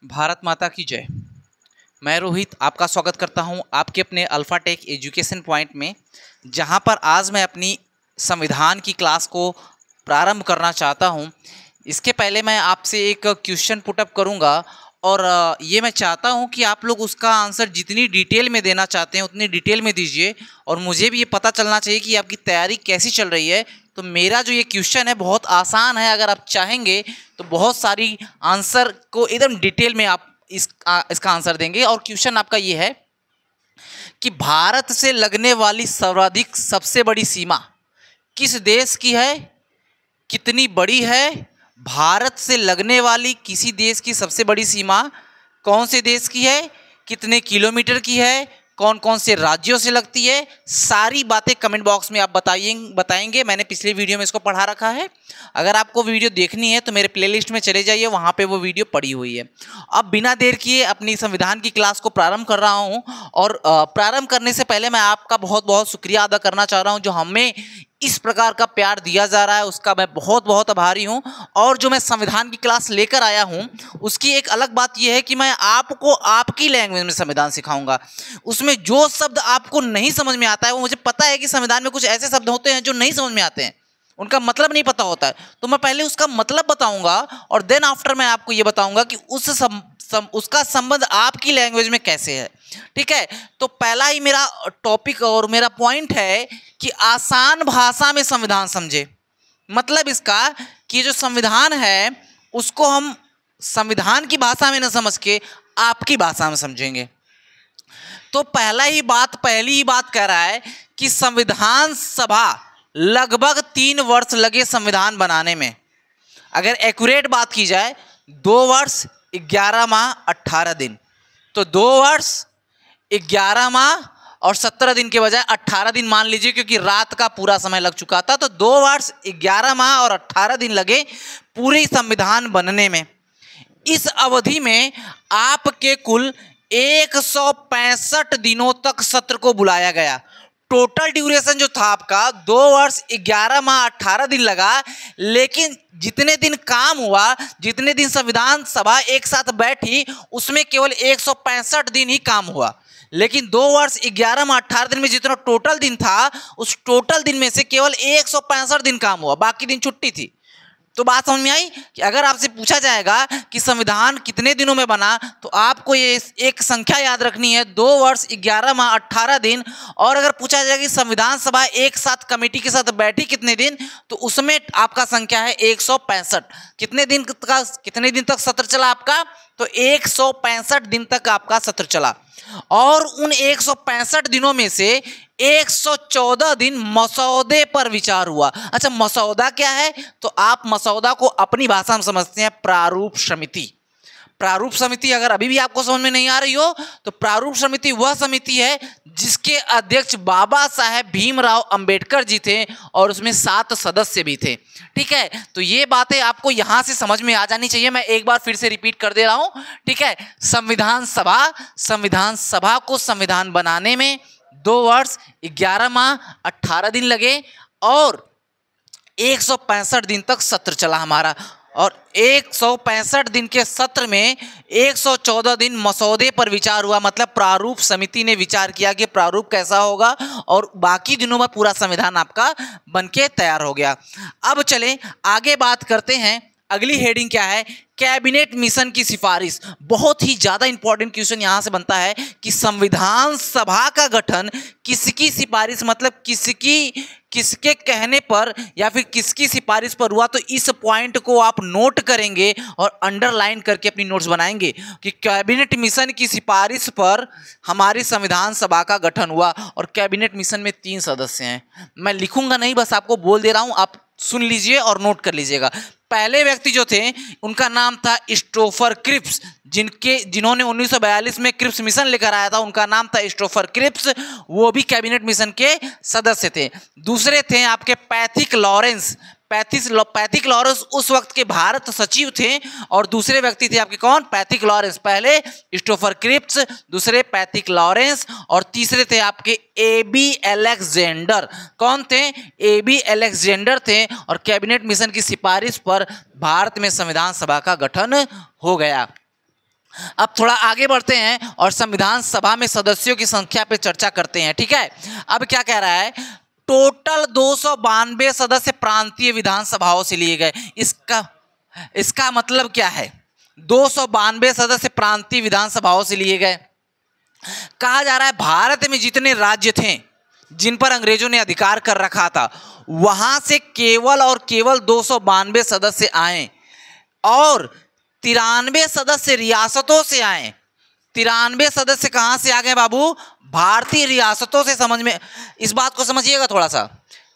भारत माता की जय। मैं रोहित आपका स्वागत करता हूं आपके अपने अल्फा टेक एजुकेशन पॉइंट में, जहां पर आज मैं अपनी संविधान की क्लास को प्रारंभ करना चाहता हूं। इसके पहले मैं आपसे एक क्वेश्चन पुटअप करूंगा और ये मैं चाहता हूं कि आप लोग उसका आंसर जितनी डिटेल में देना चाहते हैं उतनी डिटेल में दीजिए, और मुझे भी ये पता चलना चाहिए कि आपकी तैयारी कैसी चल रही है। तो मेरा जो ये क्वेश्चन है बहुत आसान है, अगर आप चाहेंगे तो बहुत सारी आंसर को एकदम डिटेल में आप इसका आंसर देंगे। और क्वेश्चन आपका ये है कि भारत से लगने वाली सर्वाधिक सबसे बड़ी सीमा किस देश की है, कितनी बड़ी है? भारत से लगने वाली किसी देश की सबसे बड़ी सीमा कौन से देश की है, कितने किलोमीटर की है, कौन कौन से राज्यों से लगती है? सारी बातें कमेंट बॉक्स में आप बताएंगे। मैंने पिछले वीडियो में इसको पढ़ा रखा है। अगर आपको वीडियो देखनी है तो मेरे प्लेलिस्ट में चले जाइए, वहाँ पे वो वीडियो पड़ी हुई है। अब बिना देर किए अपनी संविधान की क्लास को प्रारंभ कर रहा हूँ, और प्रारंभ करने से पहले मैं आपका बहुत बहुत शुक्रिया अदा करना चाह रहा हूँ। जो हमें इस प्रकार का प्यार दिया जा रहा है उसका मैं बहुत बहुत आभारी हूं। और जो मैं संविधान की क्लास लेकर आया हूं उसकी एक अलग बात यह है कि मैं आपको आपकी लैंग्वेज में संविधान सिखाऊंगा। उसमें जो शब्द आपको नहीं समझ में आता है, वो मुझे पता है कि संविधान में कुछ ऐसे शब्द होते हैं जो नहीं समझ में आते हैं, उनका मतलब नहीं पता होता है, तो मैं पहले उसका मतलब बताऊंगा और देन आफ्टर मैं आपको ये बताऊंगा कि उसका संबंध आपकी लैंग्वेज में कैसे है। ठीक है, तो पहला ही मेरा टॉपिक और मेरा पॉइंट है कि आसान भाषा में संविधान समझे। मतलब इसका कि जो संविधान है उसको हम संविधान की भाषा में न समझ के आपकी भाषा में समझेंगे। तो पहली ही बात कह रहा है कि संविधान सभा लगभग 3 वर्ष लगे संविधान बनाने में। अगर एक्यूरेट बात की जाए 2 वर्ष 11 माह 18 दिन, तो 2 वर्ष 11 माह और 17 दिन के बजाय 18 दिन मान लीजिए, क्योंकि रात का पूरा समय लग चुका था। तो 2 वर्ष 11 माह और 18 दिन लगे पूरे संविधान बनने में। इस अवधि में आपके कुल 165 दिनों तक सत्र को बुलाया गया। टोटल ड्यूरेशन जो था आपका 2 वर्ष 11 माह 18 दिन लगा, लेकिन जितने दिन काम हुआ, जितने दिन संविधान सभा एक साथ बैठी, उसमें केवल 165 दिन ही काम हुआ। लेकिन 2 वर्ष 11 माह 18 दिन में जितना टोटल दिन था, उस टोटल दिन में से केवल 165 दिन काम हुआ, बाकी दिन छुट्टी थी। तो बात समझ में आई कि अगर आपसे पूछा जाएगा कि संविधान कितने दिनों में बना, तो आपको ये एक संख्या याद रखनी है, 2 वर्ष 11 माह 18 दिन। और अगर पूछा जाएगा कि संविधान सभा एक साथ कमेटी के साथ बैठी कितने दिन, तो उसमें आपका संख्या है 165। कितने दिन तक सत्र चला आपका? तो 165 दिन तक आपका सत्र चला। और उन 165 दिनों में से 114 दिन मसौदे पर विचार हुआ। अच्छा, मसौदा क्या है? तो आप मसौदा को अपनी भाषा में समझते हैं प्रारूप समिति। प्रारूप समिति अगर अभी भी आपको समझ में नहीं आ रही हो, तो प्रारूप समिति वह समिति है जिसके अध्यक्ष बाबा साहेब भीमराव अंबेडकर जी थे, और उसमें 7 सदस्य भी थे। ठीक है, तो ये बातें आपको यहां से समझ में आ जानी चाहिए। मैं एक बार फिर से रिपीट कर दे रहा हूं। ठीक है, संविधान सभा को संविधान बनाने में 2 वर्ष 11 माह 18 दिन लगे, और 165 दिन तक सत्र चला हमारा। और 165 दिन के सत्र में 114 दिन मसौदे पर विचार हुआ। मतलब प्रारूप समिति ने विचार किया कि प्रारूप कैसा होगा, और बाकी दिनों में पूरा संविधान आपका बनके तैयार हो गया। अब चलें आगे बात करते हैं। अगली हेडिंग क्या है? कैबिनेट मिशन की सिफारिश। बहुत ही ज्यादा इंपॉर्टेंट क्वेश्चन यहां से बनता है कि संविधान सभा का गठन किसकी सिफारिश, मतलब किसके कहने पर या फिर किसकी सिफारिश पर हुआ। तो इस पॉइंट को आप नोट करेंगे और अंडरलाइन करके अपनी नोट्स बनाएंगे कि कैबिनेट मिशन की सिफारिश पर हमारी संविधान सभा का गठन हुआ। और कैबिनेट मिशन में 3 सदस्य हैं। मैं लिखूंगा नहीं, बस आपको बोल दे रहा हूं, आप सुन लीजिए और नोट कर लीजिएगा। पहले व्यक्ति जो थे उनका नाम था स्टोफर क्रिप्स, जिन्होंने 1942 में क्रिप्स मिशन लेकर आया था। उनका नाम था स्टोफर क्रिप्स, वो भी कैबिनेट मिशन के सदस्य थे। दूसरे थे आपके पैथिक लॉरेंस। पैथिक लॉरेंस उस वक्त के भारत सचिव थे, और दूसरे व्यक्ति थे आपके कौन? Pethick Lawrence. पहले स्टोफर क्रिप्स, दूसरे पैथिक लॉरेंस, और तीसरे थे आपके एबी अलेक्जेंडर। कौन थे? एबी अलेक्जेंडर थे। और कैबिनेट मिशन की सिफारिश पर भारत में संविधान सभा का गठन हो गया। अब थोड़ा आगे बढ़ते हैं और संविधान सभा में सदस्यों की संख्या पे चर्चा करते हैं। ठीक है, अब क्या कह रहा है, टोटल 292 सदस्य प्रांतीय विधानसभाओं से लिए गए। इसका मतलब क्या है, 292 सदस्य प्रांतीय विधानसभाओं से लिए गए। कहा जा रहा है भारत में जितने राज्य थे जिन पर अंग्रेजों ने अधिकार कर रखा था, वहां से केवल और केवल 292 सदस्य आए और 93 सदस्य रियासतों से आए। 93 सदस्य कहां से आ गए बाबू, भारतीय रियासतों से। समझ में, इस बात को समझिएगा थोड़ा सा,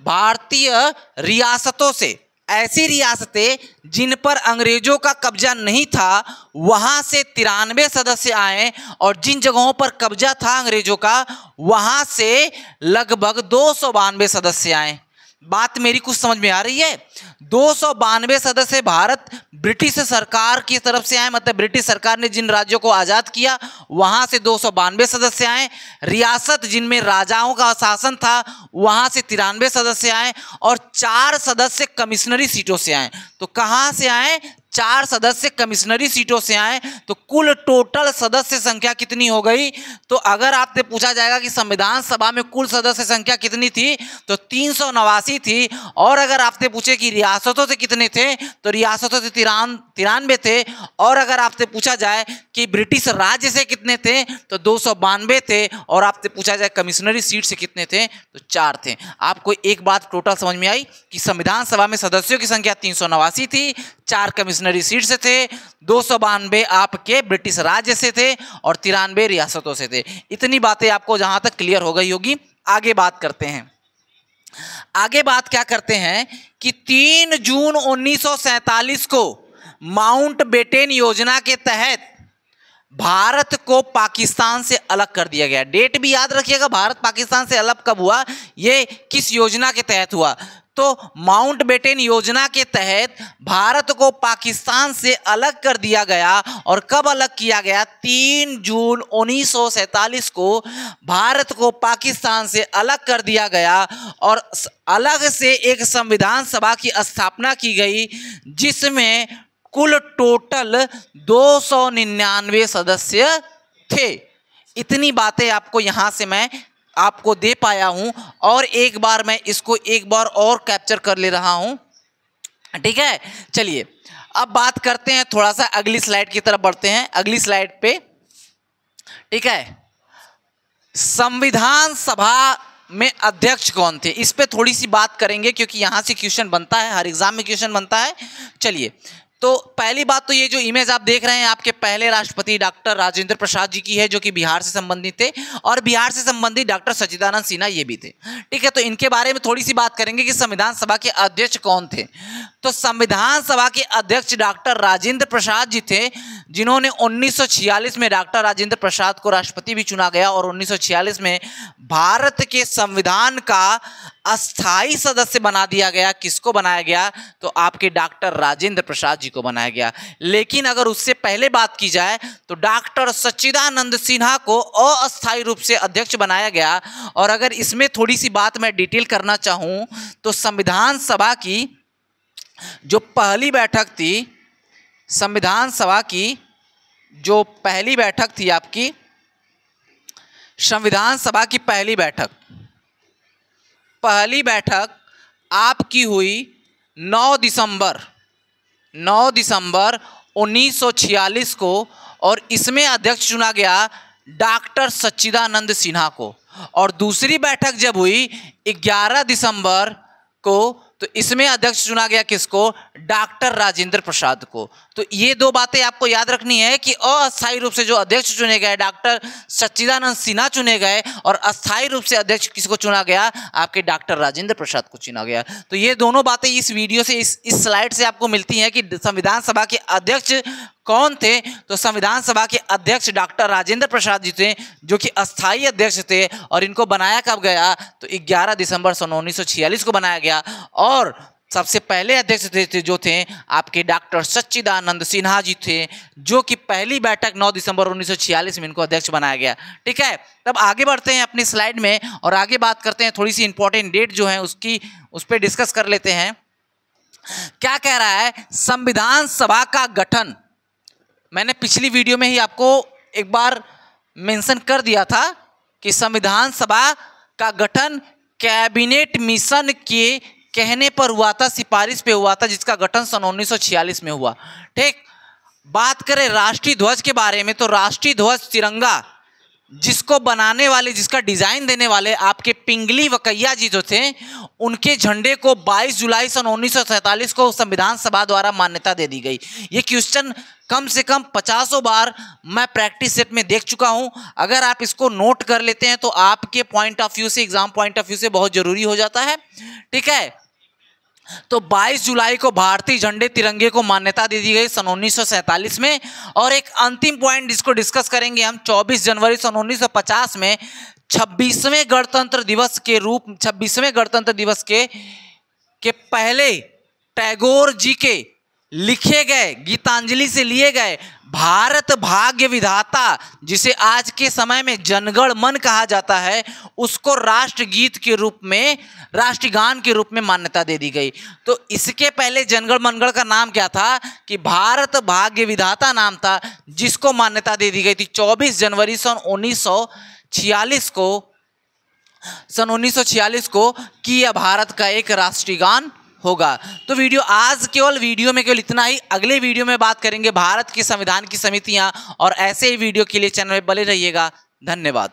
भारतीय रियासतों से, ऐसी रियासतें जिन पर अंग्रेजों का कब्जा नहीं था, वहां से 93 सदस्य आए और जिन जगहों पर कब्जा था अंग्रेजों का, वहां से लगभग 292 सदस्य आए। बात मेरी कुछ समझ में आ रही है। 292 सदस्य भारत ब्रिटिश सरकार की तरफ से आए, मतलब ब्रिटिश सरकार ने जिन राज्यों को आज़ाद किया वहां से 292 सदस्य आए। रियासत जिनमें राजाओं का शासन था वहां से 93 सदस्य आए और 4 सदस्य कमिश्नरी सीटों से आए। तो कहां से आए, 4 सदस्य कमिश्नरी सीटों से आए। तो कुल टोटल सदस्य संख्या कितनी हो गई, तो अगर आपसे पूछा जाएगा कि संविधान सभा में कुल सदस्य संख्या कितनी थी, तो 389 थी। और अगर आपसे पूछे कि रियासतों से कितने थे, तो रियासतों से 93 थे। और अगर आपसे पूछा जाए कि ब्रिटिश राज्य से कितने थे, तो 292 थे। और आपसे पूछा जाए कमिश्नरी सीट से कितने थे, तो 4 थे। आपको एक बात टोटल समझ में आई कि संविधान सभा में सदस्यों की संख्या 389 थी, 4 कमिश्नरी सीट से थे, 292 आपके ब्रिटिश राज्य से थे और 93 रियासतों से थे। इतनी बातें आपको जहां तक क्लियर हो गई होगी। आगे बात करते हैं। आगे बात क्या करते हैं कि 3 जून 1947 को माउंटबेटन योजना के तहत भारत को पाकिस्तान से अलग कर दिया गया। डेट भी याद रखिएगा, भारत पाकिस्तान से अलग कब हुआ, ये किस योजना के तहत हुआ। तो माउंटबेटन योजना के तहत भारत को पाकिस्तान से अलग कर दिया गया। और कब अलग किया गया, 3 जून 1947 को भारत को पाकिस्तान से अलग कर दिया गया और अलग से एक संविधान सभा की स्थापना की गई, जिसमें कुल टोटल 299 सदस्य थे। इतनी बातें आपको यहां से मैं आपको दे पाया हूं और एक बार मैं इसको एक बार और कैप्चर कर ले रहा हूं। ठीक है, चलिए अब बात करते हैं, थोड़ा सा अगली स्लाइड की तरफ बढ़ते हैं। अगली स्लाइड पे, ठीक है, संविधान सभा में अध्यक्ष कौन थे, इस पे थोड़ी सी बात करेंगे क्योंकि यहां से क्वेश्चन बनता है, हर एग्जाम में क्वेश्चन बनता है। चलिए, तो पहली बात तो ये जो इमेज आप देख रहे हैं आपके पहले राष्ट्रपति डॉक्टर राजेंद्र प्रसाद जी की है, जो कि बिहार से संबंधित थे, और बिहार से संबंधित डॉक्टर सच्चिदानंद सिन्हा ये भी थे। ठीक है, तो इनके बारे में थोड़ी सी बात करेंगे कि संविधान सभा के अध्यक्ष कौन थे। तो संविधान सभा के अध्यक्ष डॉक्टर राजेंद्र प्रसाद जी थे, जिन्होंने 1946 में डॉक्टर राजेंद्र प्रसाद को राष्ट्रपति भी चुना गया और 1946 में भारत के संविधान का अस्थाई सदस्य बना दिया गया। किसको बनाया गया, तो आपके डॉक्टर राजेंद्र प्रसाद जी को बनाया गया। लेकिन अगर उससे पहले बात की जाए तो डॉक्टर सच्चिदानंद सिन्हा को अस्थायी रूप से अध्यक्ष बनाया गया। और अगर इसमें थोड़ी सी बात मैं डिटेल करना चाहूं तो संविधान सभा की जो पहली बैठक थी, संविधान सभा की जो पहली बैठक थी आपकी, संविधान सभा की पहली बैठक आपकी हुई 9 दिसंबर 1946 को और इसमें अध्यक्ष चुना गया डॉक्टर सच्चिदानंद सिन्हा को। और दूसरी बैठक जब हुई 11 दिसंबर को, तो इसमें अध्यक्ष चुना गया किसको, डॉक्टर राजेंद्र प्रसाद को। तो ये दो बातें आपको याद रखनी है कि अस्थायी रूप से जो अध्यक्ष चुने गए डॉक्टर सच्चिदानंद सिन्हा चुने गए और अस्थायी रूप से अध्यक्ष किसको चुना गया, आपके डॉक्टर राजेंद्र प्रसाद को चुना गया। तो ये दोनों बातें इस वीडियो से, इस स्लाइड से आपको मिलती हैं कि संविधान सभा के अध्यक्ष कौन थे। तो संविधान सभा के अध्यक्ष डॉक्टर राजेंद्र प्रसाद जी थे, जो कि अस्थायी अध्यक्ष थे। और इनको बनाया कब गया, तो 11 दिसंबर 1946 को बनाया गया। और सबसे पहले अध्यक्ष जो थे आपके डॉक्टर सच्चिदानंद सिन्हा जी थे, जो कि पहली बैठक 9 दिसंबर 1946 में इनको अध्यक्ष बनाया गया। ठीक है, तब आगे बढ़ते हैं अपनी स्लाइड में और आगे बात करते हैं, थोड़ी सी इंपॉर्टेंट डेट जो है उस पर डिस्कस कर लेते हैं। क्या कह रहा है, संविधान सभा का गठन मैंने पिछली वीडियो में ही आपको एक बार मेंशन कर दिया था कि संविधान सभा का गठन कैबिनेट मिशन के कहने पर हुआ था, सिफारिश पे हुआ था, जिसका गठन सन 1946 में हुआ। ठीक, बात करें राष्ट्रीय ध्वज के बारे में तो राष्ट्रीय ध्वज तिरंगा जिसको बनाने वाले, जिसका डिजाइन देने वाले आपके पिंगली वकैया जी जो थे, उनके झंडे को 22 जुलाई सन 1947 को संविधान सभा द्वारा मान्यता दे दी गई। ये क्वेश्चन कम से कम 50 बार मैं प्रैक्टिस सेट में देख चुका हूं। अगर आप इसको नोट कर लेते हैं तो आपके पॉइंट ऑफ व्यू से, एग्जाम पॉइंट ऑफ व्यू से बहुत जरूरी हो जाता है। ठीक है, तो 22 जुलाई को भारतीय झंडे तिरंगे को मान्यता दे दी गई सन 1947 में। और एक अंतिम पॉइंट जिसको डिस्कस करेंगे हम, 24 जनवरी सन 1950 में 26वें गणतंत्र दिवस के पहले टैगोर जी के लिखे गए, गीतांजलि से लिए गए भारत भाग्य विधाता, जिसे आज के समय में जनगण मन कहा जाता है, उसको राष्ट्रगीत के रूप में, राष्ट्रगान के रूप में मान्यता दे दी गई। तो इसके पहले जनगण मनगढ़ का नाम क्या था कि भारत भाग्य विधाता नाम था, जिसको मान्यता दे दी गई थी 24 जनवरी सन 1946 को कि यह भारत का एक राष्ट्रगान होगा। तो आज वीडियो में केवल इतना ही। अगले वीडियो में बात करेंगे भारत के संविधान की समितियां, और ऐसे ही वीडियो के लिए चैनल में बने रहिएगा। धन्यवाद।